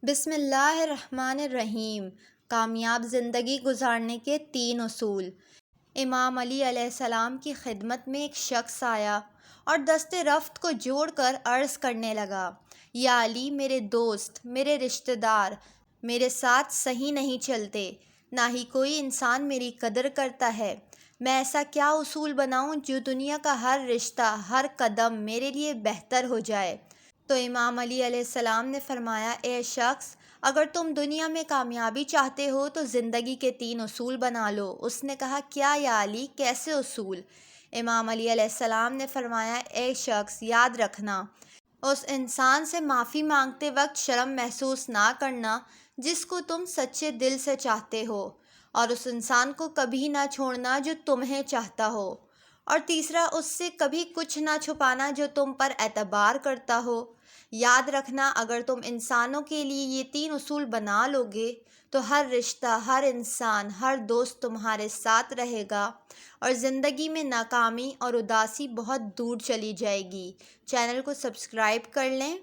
بسم اللہ الرحمن الرحیم۔ کامیاب زندگی گزارنے کے 3 اصول۔ امام علی علیہ السلام کی خدمت میں ایک شخص آیا اور دست رفت کو جوڑ کر عرض کرنے لگا، یا علی، میرے دوست، میرے رشتہ دار میرے ساتھ صحیح نہیں چلتے، نہ ہی کوئی انسان میری قدر کرتا ہے۔ میں ایسا کیا اصول بناؤں جو دنیا کا ہر رشتہ، ہر قدم میرے لیے بہتر ہو جائے؟ تو امام علی علیہ السلام نے فرمایا، اے شخص، اگر تم دنیا میں کامیابی چاہتے ہو تو زندگی کے 3 اصول بنا لو۔ اس نے کہا، کیا یا علی، کیسے اصول؟ امام علی علیہ السلام نے فرمایا، اے شخص، یاد رکھنا، اس انسان سے معافی مانگتے وقت شرم محسوس نہ کرنا جس کو تم سچے دل سے چاہتے ہو، اور اس انسان کو کبھی نہ چھوڑنا جو تمہیں چاہتا ہو، اور تیسرا، اس سے کبھی کچھ نہ چھپانا جو تم پر اعتبار کرتا ہو۔ یاد رکھنا، اگر تم انسانوں کے لیے یہ 3 اصول بنا لو گے تو ہر رشتہ، ہر انسان، ہر دوست تمہارے ساتھ رہے گا، اور زندگی میں ناکامی اور اداسی بہت دور چلی جائے گی۔ چینل کو سبسکرائب کر لیں۔